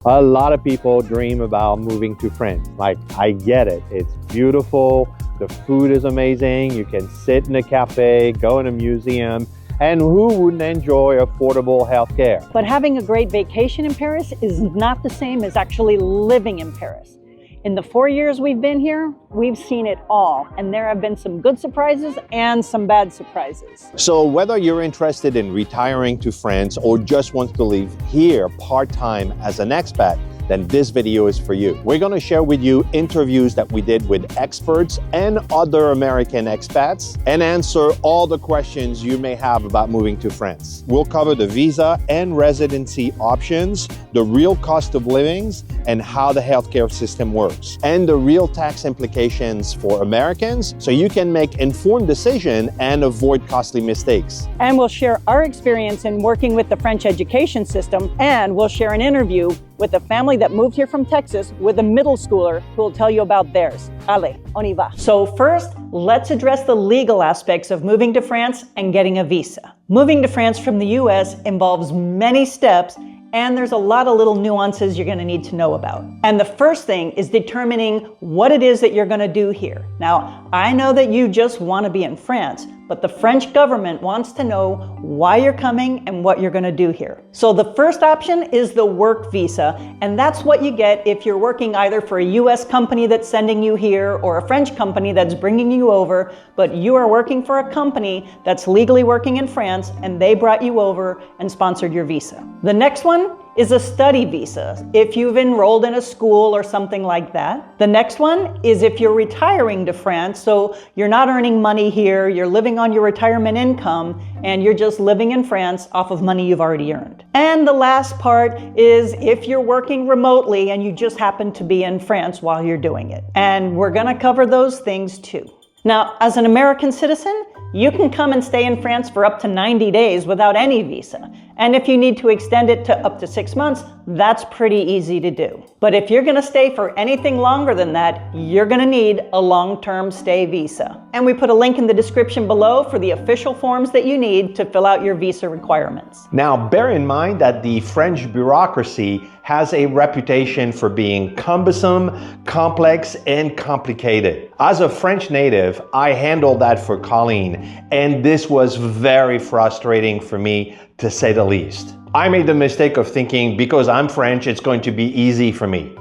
A lot of people dream about moving to France. Like, I get it. It's beautiful. The food is amazing. You can sit in a cafe, go in a museum, and who wouldn't enjoy affordable healthcare? But having a great vacation in Paris is not the same as actually living in Paris. In the 4 years we've been here, we've seen it all, and there have been some good surprises and some bad surprises. So whether you're interested in retiring to France or just want to live here part-time as an expat, then this video is for you. We're going to share with you interviews that we did with experts and other American expats and answer all the questions you may have about moving to France. We'll cover the visa and residency options, the real cost of living, and how the healthcare system works, and the real tax implications for Americans so you can make informed decisions and avoid costly mistakes. And we'll share our experience in working with the French education system, and we'll share an interview with a family that moved here from Texas with a middle schooler who will tell you about theirs. Allez, on y va. So first, let's address the legal aspects of moving to France and getting a visa. Moving to France from the US involves many steps, and there's a lot of little nuances you're going to need to know about. And the first thing is determining what it is that you're going to do here. Now, I know that you just want to be in France, but the French government wants to know why you're coming and what you're going to do here. So the first option is the work visa, and that's what you get if you're working either for a US company that's sending you here or a French company that's bringing you over, but you are working for a company that's legally working in France and they brought you over and sponsored your visa. The next one is a study visa, if you've enrolled in a school or something like that. The next one is if you're retiring to France, so you're not earning money here, you're living on your retirement income, and you're just living in France off of money you've already earned. And the last part is if you're working remotely and you just happen to be in France while you're doing it. And we're gonna cover those things too. Now, as an American citizen, you can come and stay in France for up to 90 days without any visa. And if you need to extend it to up to 6 months, that's pretty easy to do. But if you're gonna stay for anything longer than that, you're gonna need a long-term stay visa. And we put a link in the description below for the official forms that you need to fill out your visa requirements. Now, bear in mind that the French bureaucracy has a reputation for being cumbersome, complex, and complicated. As a French native, I handled that for Colleen, and this was very frustrating for me, to say the least. I made the mistake of thinking because I'm French, it's going to be easy for me.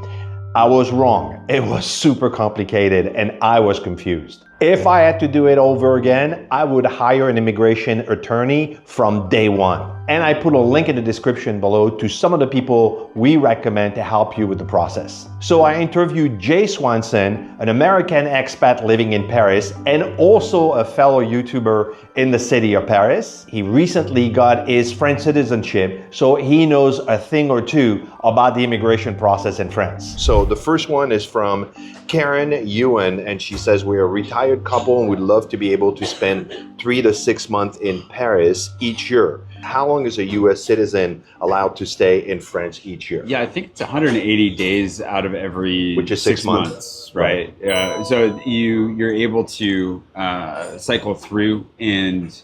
I was wrong. It was super complicated and I was confused. If I had to do it over again, I would hire an immigration attorney from day one. And I put a link in the description below to some of the people we recommend to help you with the process. So I interviewed Jay Swanson, an American expat living in Paris and also a fellow YouTuber in the city of Paris. He recently got his French citizenship, so he knows a thing or two about the immigration process in France. So the first one is from Karen Ewan, and she says, we're a retired couple and would love to be able to spend 3 to 6 months in Paris each year. How long is a US citizen allowed to stay in France each year? Yeah, I think it's 180 days out of every which is 6 months, right? So you're able to cycle through and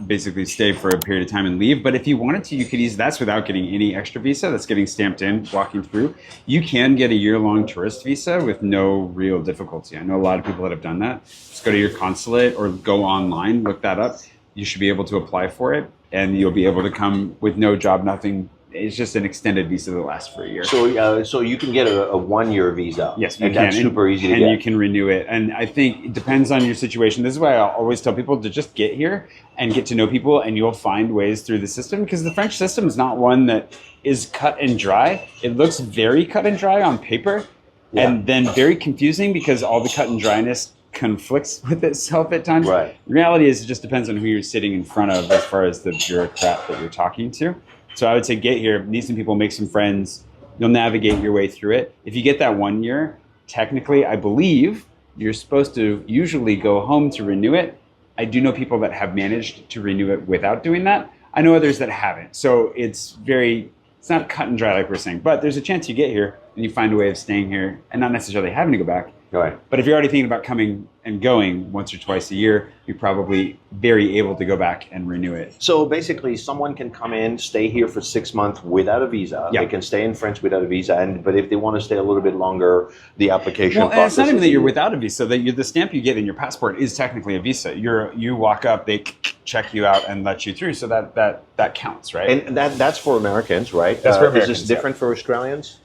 basically stay for a period of time and leave. But if you wanted to, you could that's without getting any extra visa. That's getting stamped in, walking through. You can get a year-long tourist visa with no real difficulty. I know a lot of people that have done that. Just go to your consulate or go online, look that up. You should be able to apply for it, and you'll be able to come with no job, nothing. It's just an extended visa that lasts for a year. So you can get a 1-year visa. Yes, you and can. That's super easy to get. And you can renew it. And I think it depends on your situation. This is why I always tell people to just get here and get to know people, and you'll find ways through the system, because the French system is not one that is cut and dry. It looks very cut and dry on paper, and then very confusing because all the cut and dryness conflicts with itself at times. Right. The reality is it just depends on who you're sitting in front of as far as the bureaucrat that you're talking to. So I would say get here, meet some people, make some friends. You'll navigate your way through it. If you get that 1 year, technically, I believe you're supposed to usually go home to renew it. I do know people that have managed to renew it without doing that. I know others that haven't. So it's not cut and dry like we're saying, but there's a chance you get here and you find a way of staying here and not necessarily having to go back. All right. But if you're already thinking about coming and going once or twice a year, you're probably very able to go back and renew it. So basically, someone can come in, stay here for 6 months without a visa. Yeah. They can stay in France without a visa, but if they want to stay a little bit longer, the application Well, and process. it's not even is that you're easier. without a visa. The stamp you get in your passport is technically a visa. You walk up, they check you out and let you through. So that counts, right? And that's for Americans, right? That's for Is Americans, this different for Australians?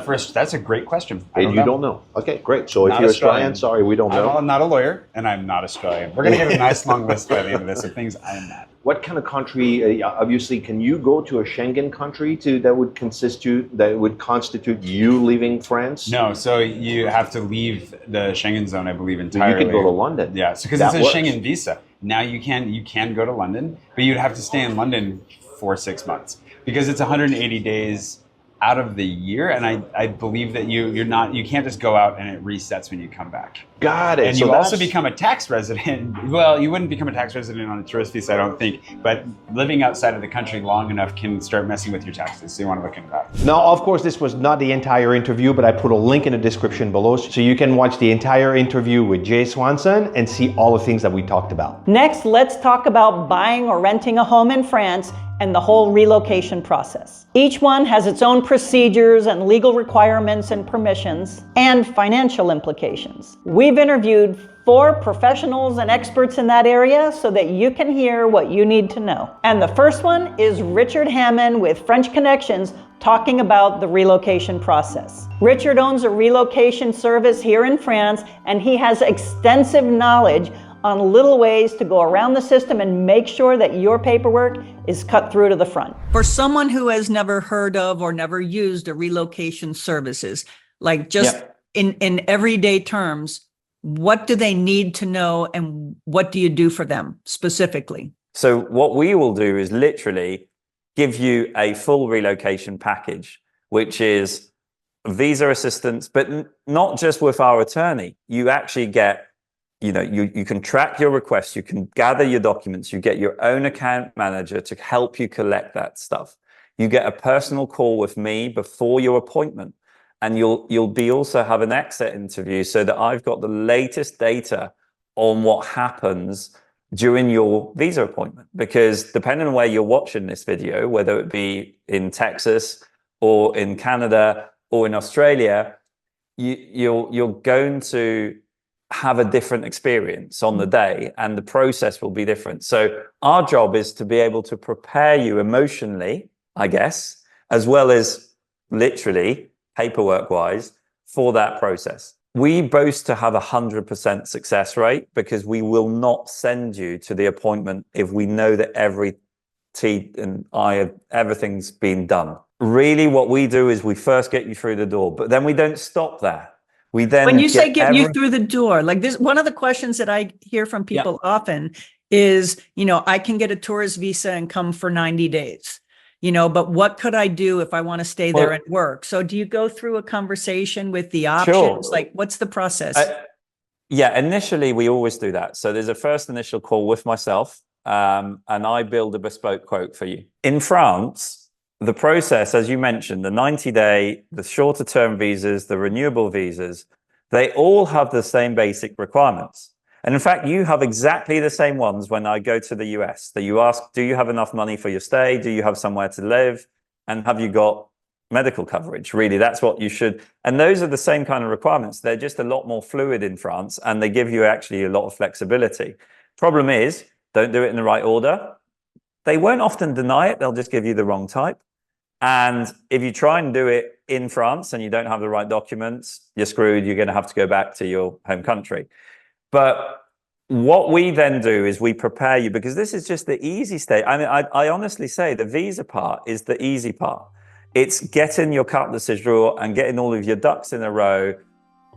First, that's a great question. And you don't know. Okay, great. So if Not you're Australian. Australian, sorry, we don't know. I'm not a lawyer, and I'm not Australian. We're going to get a nice long list by the end of this of things I'm not. What kind of country? Obviously, can you go to a Schengen country that would constitute you leaving France? No, so you have to leave the Schengen zone, I believe, You entirely. can go to London. Yeah, so because That it's a works. Schengen visa. Now you can go to London, but you'd have to stay in London for 6 months because it's 180 days out of the year, and I believe that you can't just go out and it resets when you come back. Got it. And So you also that's- become a tax resident. Well, you wouldn't become a tax resident on a tourist visa, I don't think, but living outside of the country long enough can start messing with your taxes, so you want to look into that. Now, of course, this was not the entire interview, but I put a link in the description below so you can watch the entire interview with Jay Swanson and see all the things that we talked about. Next, let's talk about buying or renting a home in France and the whole relocation process. Each one has its own procedures and legal requirements and permissions and financial implications. We've interviewed 4 professionals and experts in that area so that you can hear what you need to know. And the first one is Richard Hammond with French Connections talking about the relocation process. Richard owns a relocation service here in France, and he has extensive knowledge on little ways to go around the system and make sure that your paperwork is cut through to the front. For someone who has never heard of or never used a relocation services, like just in everyday terms, what do they need to know and what do you do for them specifically? So what we will do is literally give you a full relocation package, which is visa assistance, but not just with our attorney. You actually get, you can track your requests, you can gather your documents, you get your own account manager to help you collect that stuff. You get a personal call with me before your appointment, and you'll be also have an exit interview so that I've got the latest data on what happens during your visa appointment. Because depending on where you're watching this video, whether it be in Texas or in Canada or in Australia, you're going to have a different experience on the day, and the process will be different. So our job is to be able to prepare you emotionally, I guess, as well as literally paperwork wise for that process. We boast to have 100% success rate because we will not send you to the appointment if we know that every T and I, everything's been done. Really what we do is we first get you through the door, but then we don't stop there. We then When you say get you through the door, like this, one of the questions that I hear from people often is, I can get a tourist visa and come for 90 days, but what could I do if I want to stay there and work? So do you go through a conversation with the options? Sure. Like, what's the process? Initially we always do that. So there's a first initial call with myself, and I build a bespoke quote for you. In France, the process, as you mentioned, the 90-day, the shorter term visas, the renewable visas, they all have the same basic requirements. And in fact, you have exactly the same ones when I go to the US, that you ask, do you have enough money for your stay? Do you have somewhere to live? And have you got medical coverage? Really, that's what you should. And those are the same kind of requirements. They're just a lot more fluid in France, and they give you actually a lot of flexibility. Problem is, don't do it in the right order. They won't often deny it. They'll just give you the wrong type. And if you try and do it in France and you don't have the right documents, you're screwed. You're going to have to go back to your home country. But what we then do is we prepare you, because this is just the easy stage. I mean, I honestly say the visa part is the easy part. It's getting your carte de séjour and getting all of your ducks in a row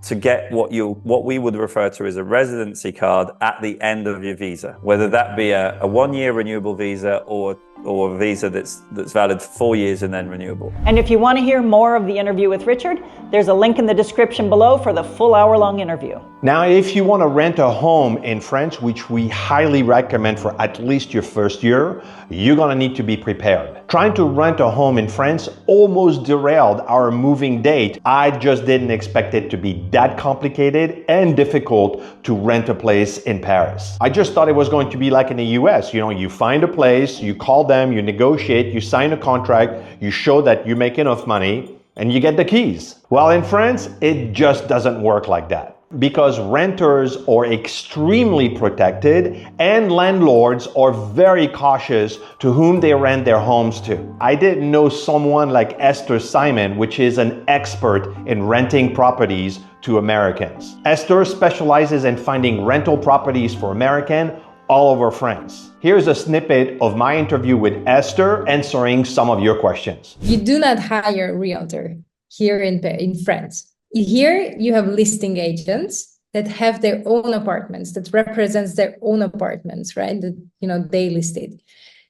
to get what we would refer to as a residency card at the end of your visa, whether that be a 1-year renewable visa or a visa that's valid for 4 years and then renewable. And if you want to hear more of the interview with Richard, there's a link in the description below for the full hour-long interview. Now, if you want to rent a home in France, which we highly recommend for at least your first year, you're going to need to be prepared. Trying to rent a home in France almost derailed our moving date. I just didn't expect it to be that complicated and difficult to rent a place in Paris. I just thought it was going to be like in the US. You know, you find a place, you call them, you negotiate, you sign a contract, you show that you make enough money, and you get the keys. Well, in France, it just doesn't work like that, because renters are extremely protected and landlords are very cautious to whom they rent their homes to. I didn't know someone like Eszter Simon, which is an expert in renting properties to Americans. Eszter specializes in finding rental properties for Americans all over France. Here's a snippet of my interview with Eszter answering some of your questions. You do not hire a realtor here in France. Here you have listing agents that have their own apartments, that represents their own apartments, right? That, you know, they listed.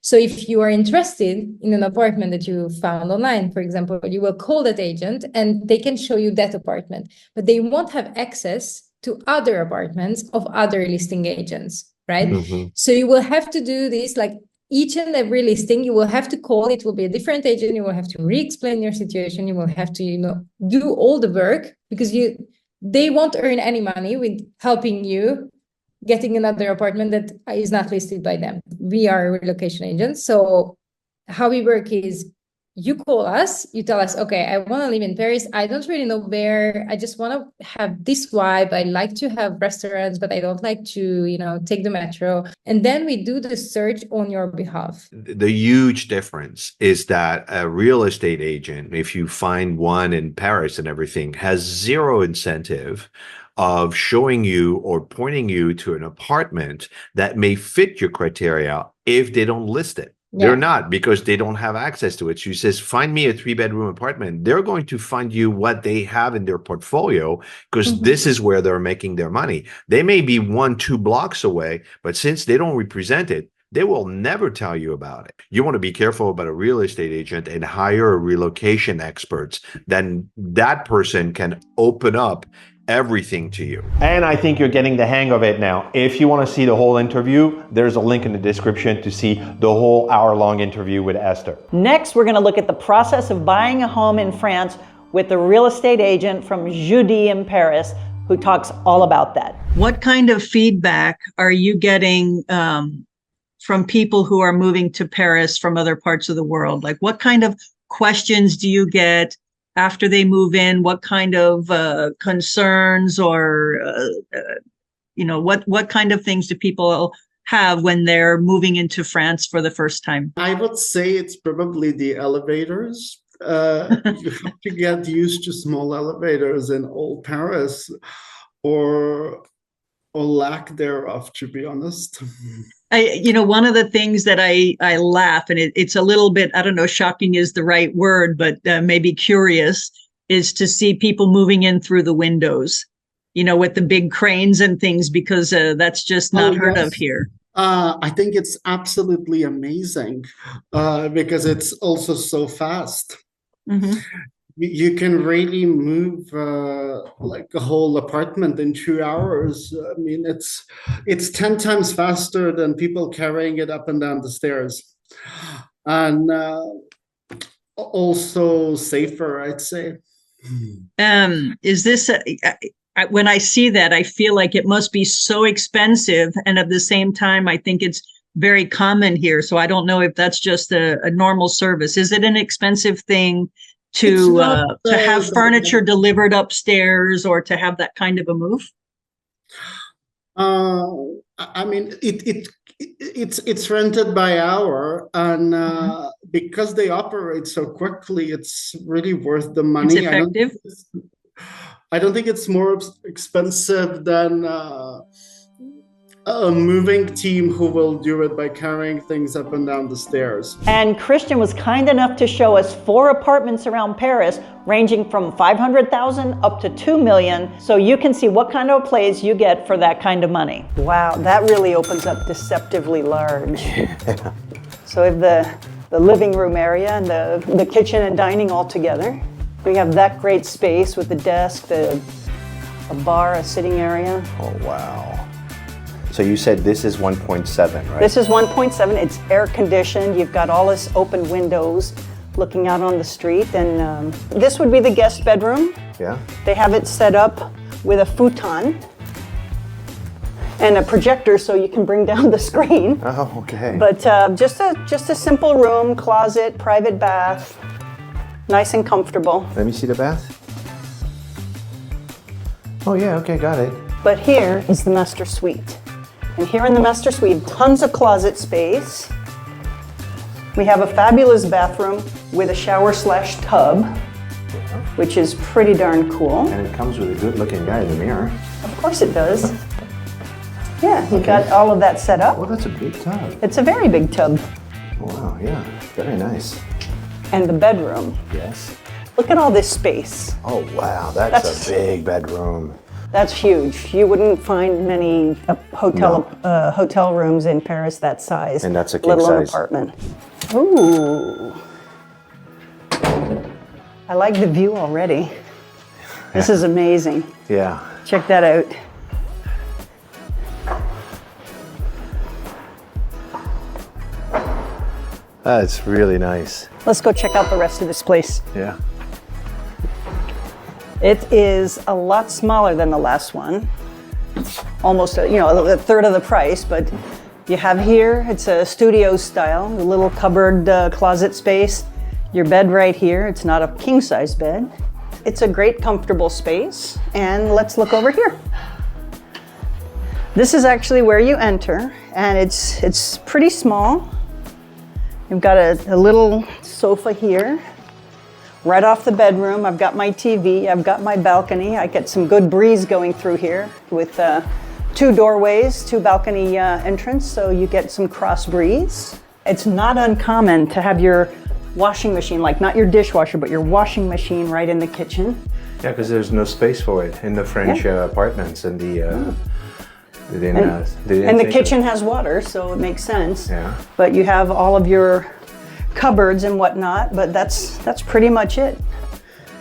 So if you are interested in an apartment that you found online, for example, you will call that agent and they can show you that apartment, but they won't have access to other apartments of other listing agents, right? Mm-hmm. So you will have to do this, like each and every listing, you will have to call, it will be a different agent, you will have to re-explain your situation, you will have to, you know, do all the work, because they won't earn any money with helping you getting another apartment that is not listed by them. We are a relocation agent. So how we work is, you call us, you tell us, okay, I want to live in Paris. I don't really know where. I just want to have this vibe. I like to have restaurants, but I don't like to, you know, take the metro. And then we do the search on your behalf. The huge difference is that a real estate agent, if you find one in Paris and everything, has zero incentive of showing you or pointing you to an apartment that may fit your criteria if they don't list it. Yeah. They're not, because they don't have access to it. She says, find me a 3-bedroom apartment. They're going to find you what they have in their portfolio, because this is where they're making their money. They may be 1-2 blocks away, but since they don't represent it, they will never tell you about it. You want to be careful about a real estate agent and hire a relocation experts. Then that person can open up everything to you. And I think you're getting the hang of it now. If you want to see the whole interview, there's a link in the description to see the whole hour-long interview with Eszter. Next, we're going to look at the process of buying a home in France with a real estate agent from Judy in Paris, who talks all about that. What kind of feedback are you getting from people who are moving to Paris from other parts of the world? Like, what kind of questions do you get after they move in? What kind of concerns or, what kind of things do people have when they're moving into France for the first time? I would say it's probably the elevators. You have to get used to small elevators in old Paris, or lack thereof, to be honest. One of the things that I laugh, and it's a little bit, I don't know, shocking is the right word, but maybe curious, is to see people moving in through the windows, with the big cranes and things, because that's just not heard of here. I think it's absolutely amazing because it's also so fast. Mm-hmm. You can really move like a whole apartment in 2 hours. I mean, it's 10 times faster than people carrying it up and down the stairs, and also safer, I'd say. Is this when I see that, I feel like it must be so expensive, and at the same time, I think it's very common here. So I don't know if that's just a normal service. Is it an expensive thing to have furniture delivered upstairs, or to have that kind of a move? I mean, it's rented by hour, and because they operate so quickly, it's really worth the money. It's effective. I don't think it's more expensive than a moving team who will do it by carrying things up and down the stairs. And Kristjan was kind enough to show us 4 apartments around Paris, ranging from 500,000 up to 2 million, so you can see what kind of place you get for that kind of money. Wow, that really opens up deceptively large. So we have the living room area and the kitchen and dining all together. We have that great space with the desk, a bar, a sitting area. Oh, wow. So you said this is 1.7, right? This is 1.7. It's air conditioned. You've got all this open windows looking out on the street. And this would be the guest bedroom. Yeah. They have it set up with a futon and a projector so you can bring down the screen. Oh, okay. But just a simple room, closet, private bath, nice and comfortable. Let me see the bath. Oh yeah, okay, got it. But here is the master suite. And here in the master suite, tons of closet space. We have a fabulous bathroom with a shower/tub, which is pretty darn cool. And it comes with a good-looking guy in the mirror. Of course it does. Yeah, you got all of that set up. Well, that's a big tub. It's a very big tub. Wow, yeah, very nice. And the bedroom. Yes. Look at all this space. Oh wow, that's a big bedroom. That's huge. You wouldn't find many hotel rooms in Paris that size. And that's a king let alone size. apartment. Ooh. I like the view already. This is amazing. Yeah. Check that out. That's really nice. Let's go check out the rest of this place. Yeah. It is a lot smaller than the last one. Almost, a third of the price, but you have here, it's a studio style, a little cupboard closet space. Your bed right here, it's not a king size bed. It's a great comfortable space. And let's look over here. This is actually where you enter, and it's pretty small. You've got a little sofa here. Right off the bedroom, I've got my TV, I've got my balcony. I get some good breeze going through here with 2 doorways, 2 balcony entrance, so you get some cross breeze. It's not uncommon to have your washing machine, like not your dishwasher, but your washing machine right in the kitchen. Yeah, because there's no space for it in the French apartments and the. They didn't And the think kitchen has water, so it makes sense. Yeah. But you have all of your cupboards and whatnot, but that's pretty much it.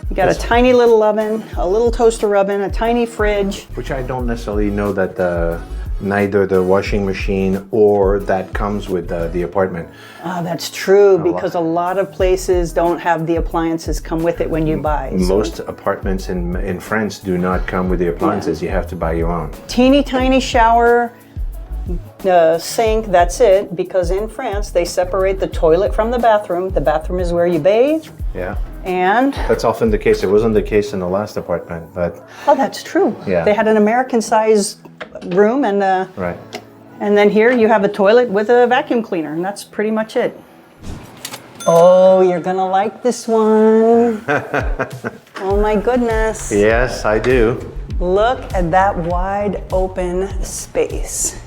You got a tiny little oven, a little toaster oven, a tiny fridge. Which I don't necessarily know that neither the washing machine or that comes with the apartment. That's true, because a lot of places don't have the appliances come with it when you buy. Most apartments in France do not come with the appliances. You have to buy your own. Teeny tiny shower, sink, that's it, because in France they separate the toilet from the bathroom. The bathroom is where you bathe. Yeah. And that's often the case. It wasn't the case in the last apartment, but. Oh, that's true. Yeah. They had an American size room, and right. And then here you have a toilet with a vacuum cleaner, and that's pretty much it. Oh, you're gonna like this one. Oh my goodness. Yes, I do. Look at that wide open space.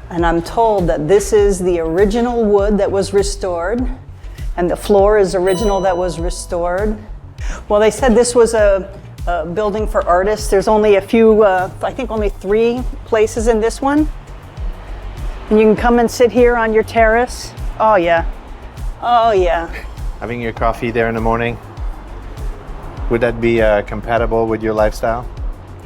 And I'm told that this is the original wood that was restored, and the floor is original that was restored. Well, they said this was a building for artists. There's only a few, I think only 3 places in this one. And you can come and sit here on your terrace. Oh yeah, oh yeah. Having your coffee there in the morning, would that be compatible with your lifestyle?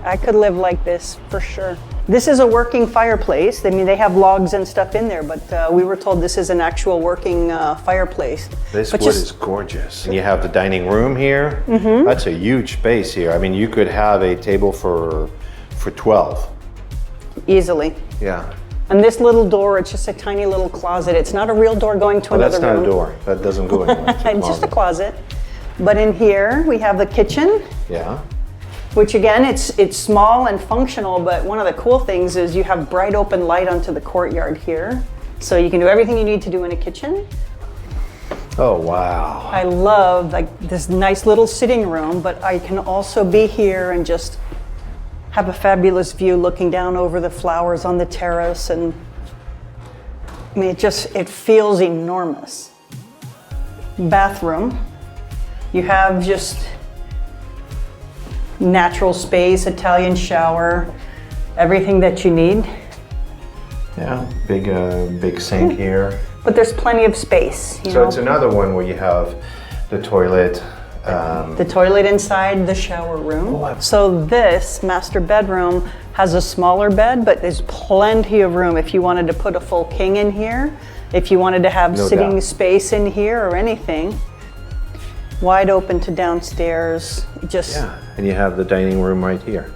I could live like this for sure. This is a working fireplace. I mean, they have logs and stuff in there, but we were told this is an actual working fireplace. This wood is gorgeous. And you have the dining room here. Mm-hmm. That's a huge space here. I mean, you could have a table for 12. Easily. Yeah. And this little door, it's just a tiny little closet. It's not a real door going to another room. That's not a door. That doesn't go anywhere. It's just a closet. But in here, we have the kitchen. Yeah. Which again, it's small and functional, but one of the cool things is you have bright open light onto the courtyard here. So you can do everything you need to do in a kitchen. Oh, wow. I love like this nice little sitting room, but I can also be here and just have a fabulous view looking down over the flowers on the terrace. And I mean, it feels enormous. Bathroom. You have just natural space, Italian shower, everything that you need. Yeah, big sink here. But there's plenty of space. So it's another one where you have the toilet. The toilet inside the shower room. So this master bedroom has a smaller bed, but there's plenty of room if you wanted to put a full king in here, if you wanted to have sitting space in here or anything. Wide open to downstairs, just... Yeah, and you have the dining room right here.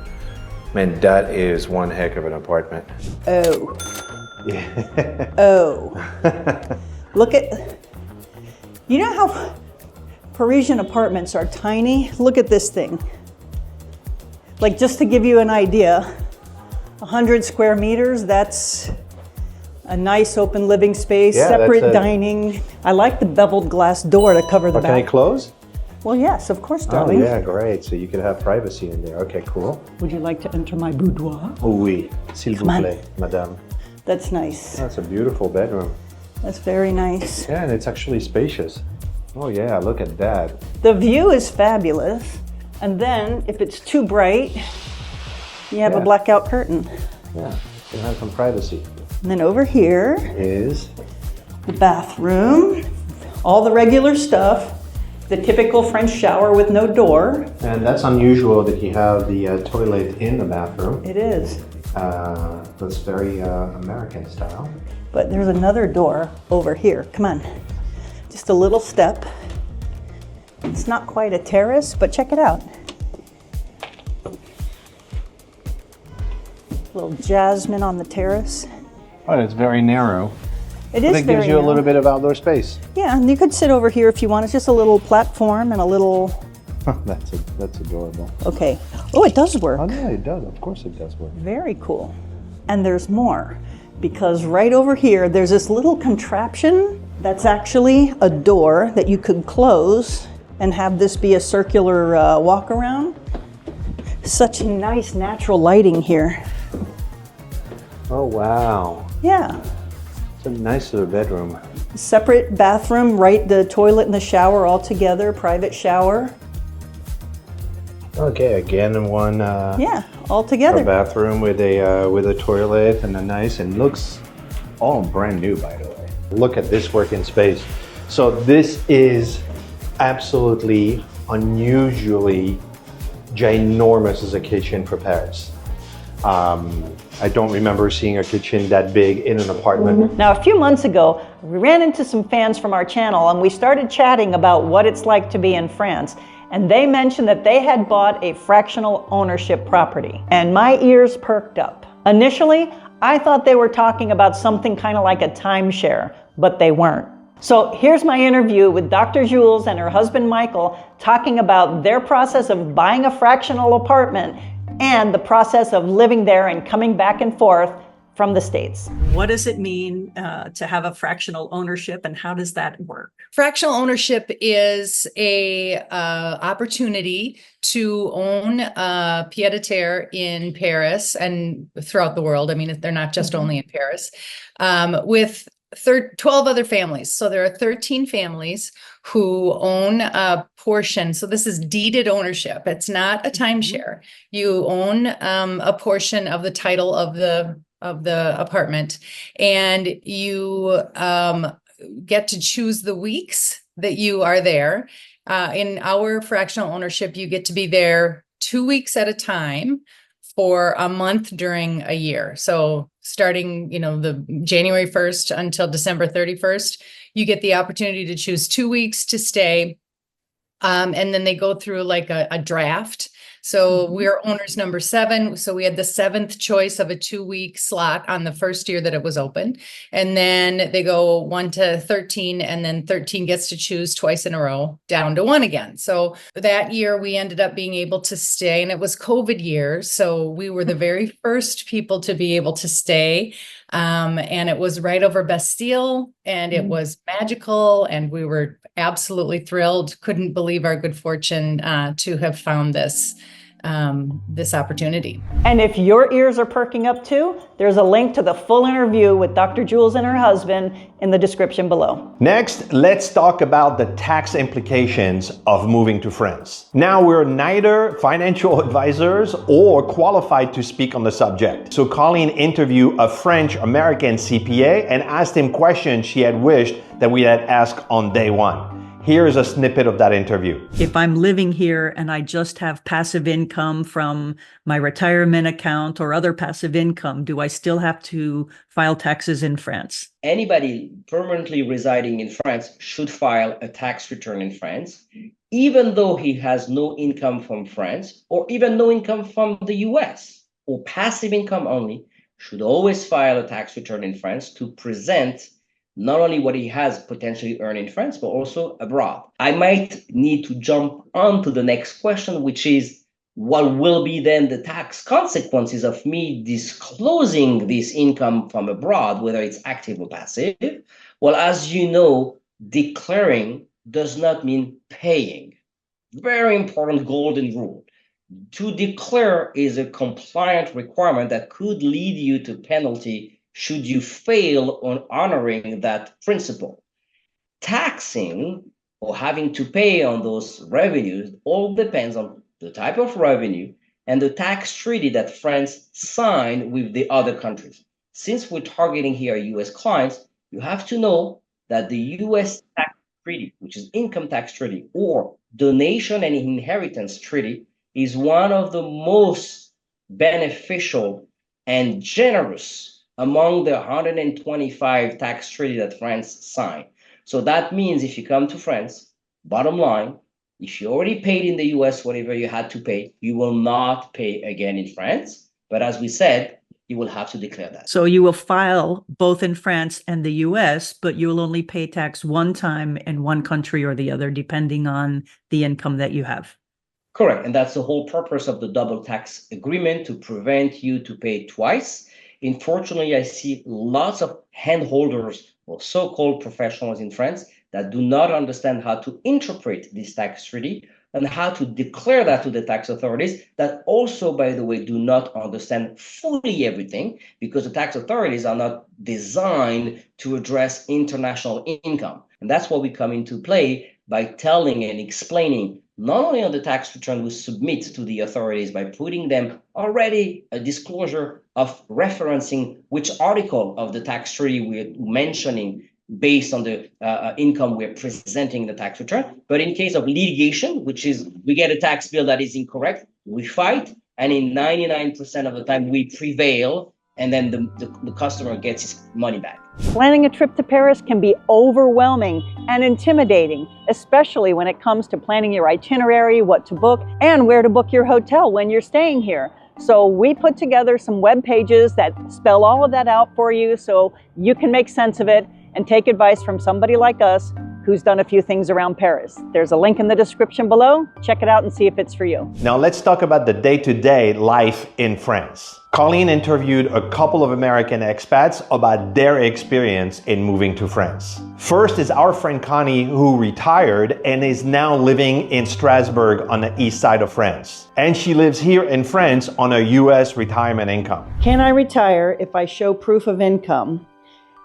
Man, that is one heck of an apartment. Oh. Yeah. Oh. Look at... You know how Parisian apartments are tiny? Look at this thing. Like, just to give you an idea, 100 square meters, that's a nice open living space, separate dining. I like the beveled glass door to cover the back. Can I close? Well, yes, of course, darling. Oh, yeah, great. So you could have privacy in there. Okay, cool. Would you like to enter my boudoir? Oui, s'il vous plaît, madame. That's nice. That's a beautiful bedroom. That's very nice. Yeah, and it's actually spacious. Oh yeah, look at that. The view is fabulous. And then, if it's too bright, you have a blackout curtain. Yeah, you can have some privacy. And then over here is the bathroom. All the regular stuff. The typical French shower with no door. And that's unusual that you have the toilet in the bathroom. It is. That's very American style. But there's another door over here. Come on. Just a little step. It's not quite a terrace, but check it out. Little jasmine on the terrace. Oh, it's very narrow. It is but it gives you a little bit of outdoor space. Yeah, and you could sit over here if you want. It's just a little platform and a little... That's adorable. Okay. Oh, it does work. Oh, yeah, it does. Of course it does work. Very cool. And there's more, because right over here, there's this little contraption that's actually a door that you could close and have this be a circular walk around. Such nice natural lighting here. Oh, wow. Yeah. It's a nice little bedroom. Separate bathroom, right? The toilet and the shower all together, private shower. Okay, again, one. Yeah, all together. A bathroom with a toilet and a nice, and looks all brand new, by the way. Look at this working space. So this is absolutely unusually ginormous as a kitchen for Paris. I don't remember seeing a kitchen that big in an apartment. Now, a few months ago, we ran into some fans from our channel and we started chatting about what it's like to be in France. And they mentioned that they had bought a fractional ownership property. And my ears perked up. Initially, I thought they were talking about something kind of like a timeshare, but they weren't. So here's my interview with Dr. Jules and her husband Michael talking about their process of buying a fractional apartment and the process of living there and coming back and forth from the States. What does it mean to have a fractional ownership, and how does that work? Fractional ownership is a opportunity to own a pied-à-terre in Paris and throughout the world. I mean, they're not just only in Paris, with 12 other families. So there are 13 families who own a portion. So this is deeded ownership. It's not a timeshare. You own a portion of the title of the apartment, and you get to choose the weeks that you are there. In our fractional ownership, you get to be there 2 weeks at a time for a month during a year. So starting, the January 1st until December 31st, you get the opportunity to choose 2 weeks to stay. And then they go through like a draft. So we're owners number 7. So we had the 7th choice of a 2-week slot on the first year that it was open. And then they go 1 to 13, and then 13 gets to choose twice in a row down to 1 again. So that year we ended up being able to stay, and it was COVID year. So we were the very first people to be able to stay. And it was right over Bastille, and it was magical, and we were absolutely thrilled. Couldn't believe our good fortune to have found this opportunity. And if your ears are perking up too, there's a link to the full interview with Dr. Jules and her husband in the description below. Next, let's talk about the tax implications of moving to France. Now, we're neither financial advisors or qualified to speak on the subject. So Colleen interviewed a French-American CPA and asked him questions she had wished that we had asked on day one. Here's a snippet of that interview. If I'm living here and I just have passive income from my retirement account or other passive income, do I still have to file taxes in France? Anybody permanently residing in France should file a tax return in France, even though he has no income from France or even no income from the US or passive income only, should always file a tax return in France to present not only what he has potentially earned in France, but also abroad. I might need to jump on to the next question, which is, what will be then the tax consequences of me disclosing this income from abroad, whether it's active or passive? Well, as you know, declaring does not mean paying. Very important golden rule. To declare is a compliant requirement that could lead you to penalty should you fail on honoring that principle. Taxing or having to pay on those revenues all depends on the type of revenue and the tax treaty that France signed with the other countries. Since we're targeting here US clients, you have to know that the US tax treaty, which is income tax treaty, or donation and inheritance treaty, is one of the most beneficial and generous among the 125 tax treaty that France signed. So that means if you come to France, bottom line, if you already paid in the US whatever you had to pay, you will not pay again in France. But as we said, you will have to declare that. So you will file both in France and the US, but you will only pay tax one time in one country or the other, depending on the income that you have. Correct. And that's the whole purpose of the double tax agreement, to prevent you to pay twice. Unfortunately, I see lots of handholders or so-called professionals in France that do not understand how to interpret this tax treaty and how to declare that to the tax authorities, that also, by the way, do not understand fully everything, because the tax authorities are not designed to address international income. And that's where we come into play by telling and explaining not only on the tax return we submit to the authorities by putting them already a disclosure of referencing which article of the tax treaty we're mentioning based on the income we're presenting in the tax return. But in case of litigation, which is we get a tax bill that is incorrect, we fight, and in 99% of the time we prevail, and then the customer gets his money back. Planning a trip to Paris can be overwhelming and intimidating, especially when it comes to planning your itinerary, what to book, and where to book your hotel when you're staying here. So we put together some web pages that spell all of that out for you so you can make sense of it and take advice from somebody like us who's done a few things around Paris. There's a link in the description below. Check it out and see if it's for you. Now let's talk about the day-to-day life in France. Colleen interviewed a couple of American expats about their experience in moving to France. First is our friend Connie, who retired and is now living in Strasbourg on the east side of France. And she lives here in France on a US retirement income. Can I retire if I show proof of income?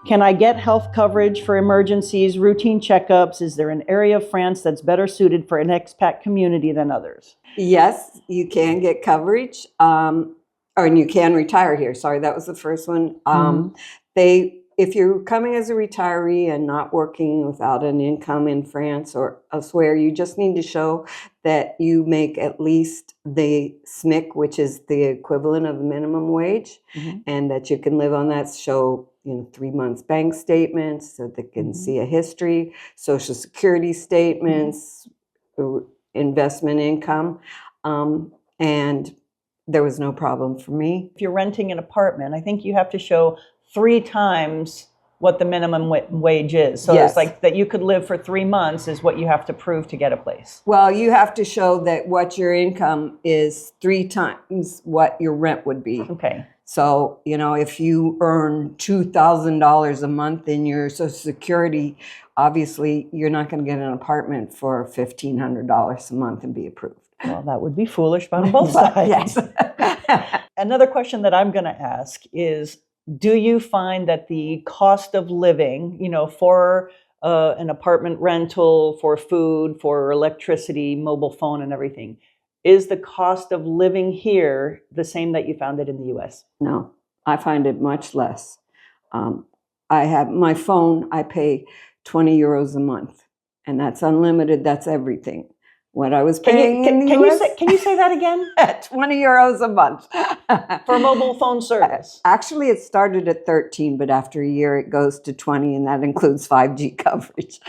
Can I get health coverage for emergencies, routine checkups? Is there an area of France that's better suited for an expat community than others? Yes, you can get coverage, and you can retire here. Sorry, that was the first one. If you're coming as a retiree and not working without an income in France or elsewhere, you just need to show that you make at least the SMIC, which is the equivalent of the minimum wage, and that you can live on that. Show 3 months bank statements so they can see a history, Social Security statements, investment income, and there was no problem for me. If you're renting an apartment, I think you have to show 3 times what the minimum wage is. So Yes. it's like that you could live for 3 months is what you have to prove to get a place. Well, you have to show that what your income is 3 times what your rent would be. Okay. So, if you earn $2,000 a month in your Social Security, obviously you're not going to get an apartment for $1,500 a month and be approved. Well, that would be foolish on both sides. Yes. Another question that I'm going to ask is, do you find that the cost of living, for an apartment rental, for food, for electricity, mobile phone and everything, is the cost of living here the same that you found it in the US? No, I find it much less. I have my phone, I pay 20 euros a month, and that's unlimited. That's everything. What I was paying in the US, can you say that again? 20 euros a month. For mobile phone service. Actually, it started at 13, but after a year it goes to 20, and that includes 5G coverage.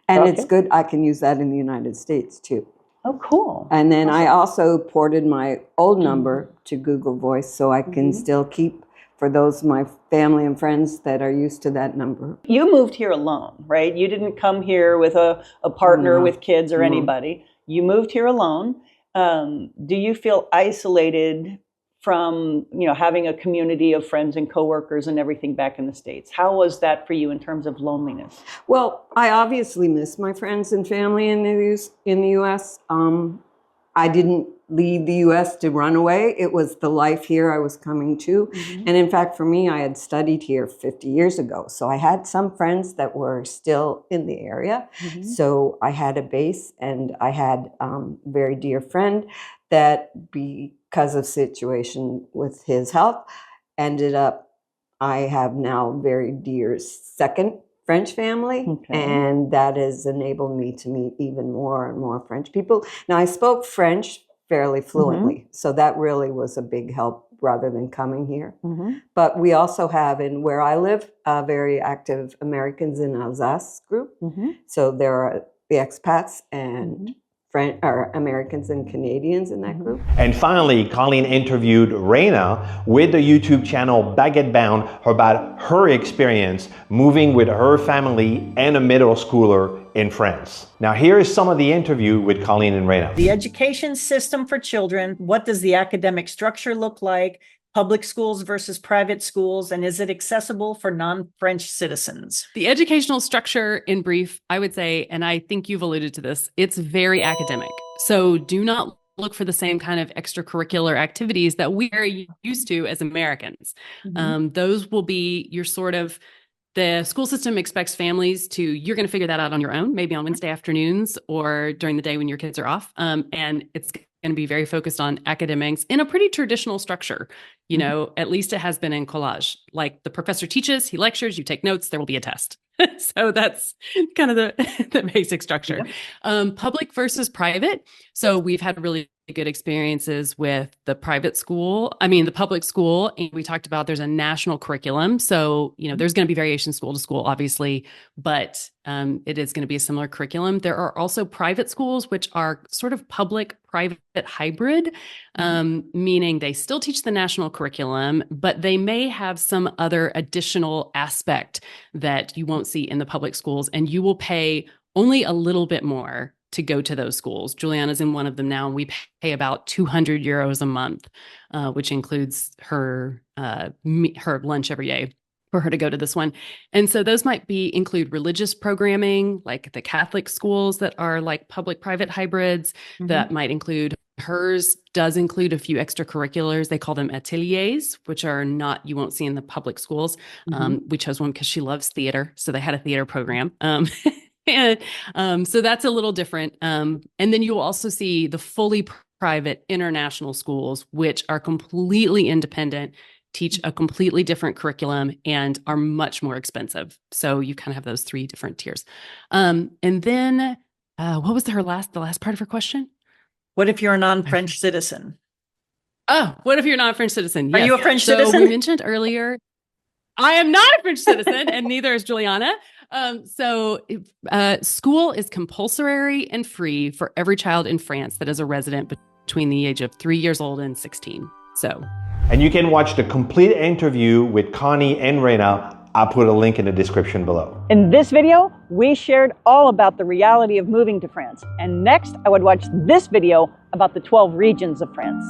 And it's good. I can use that in the United States too. Oh, cool. And then I also ported my old number to Google Voice, so I can still keep, for those my family and friends that are used to that number. You moved here alone, right? You didn't come here with a partner, with kids or anybody. You moved here alone. Do you feel isolated from, having a community of friends and coworkers and everything back in the States? How was that for you in terms of loneliness? Well, I obviously miss my friends and family in the U.S. I didn't leave the U.S. to run away. It was the life here I was coming to. And in fact, for me, I had studied here 50 years ago. So I had some friends that were still in the area. So I had a base, and I had a very dear friend that, because of situation with his health, I have now very dear second French family, and that has enabled me to meet even more and more French people. Now, I spoke French fairly fluently, so that really was a big help rather than coming here. But we also have, in where I live, very active Americans in Alsace group. So there are the expats and Americans and Canadians in that group. And finally, Colleen interviewed Raina with the YouTube channel Baguette Bound about her experience moving with her family and a middle schooler in France. Now, here is some of the interview with Colleen and Raina. The education system for children, what does the academic structure look like? Public schools versus private schools, and is it accessible for non-French citizens? The educational structure, in brief, I would say, and I think you've alluded to this, it's very academic. So do not look for the same kind of extracurricular activities that we are used to as Americans. Those will be your the school system expects families you're going to figure that out on your own, maybe on Wednesday afternoons or during the day when your kids are off. And it's going to be very focused on academics in a pretty traditional structure. At least it has been in collage. Like the professor teaches, he lectures, you take notes, there will be a test. So that's kind of the basic structure. Public versus private. So we've had really good experiences with the public school. And we talked about there's a national curriculum. So, there's going to be variation school to school, obviously, but it is going to be a similar curriculum. There are also private schools, which are sort of public-private hybrid, meaning they still teach the national curriculum, but they may have some other additional aspect that you won't see in the public schools, and you will pay only a little bit more to go to those schools. Juliana's in one of them now, and we pay about 200 euros a month, which includes her lunch every day for her to go to this one. And so those might include religious programming, like the Catholic schools that are like public-private hybrids. That might include, hers does include a few extracurriculars. They call them ateliers, which are not, you won't see in the public schools. We chose one because she loves theater. So they had a theater program. And so that's a little different. And then you will also see the fully private international schools, which are completely independent, teach a completely different curriculum, and are much more expensive. So you kind of have those three different tiers. And then what was the last part of her question? What if you're a non-French citizen? Oh, what if you're not a French citizen? Yes. Are you a French So citizen? we mentioned earlier, I am not a French citizen, and neither is Juliana. School is compulsory and free for every child in France that is a resident between the age of 3 years old and 16. And you can watch the complete interview with Connie and Raina. I'll put a link in the description below. In this video, we shared all about the reality of moving to France. And next, I would watch this video about the 12 regions of France.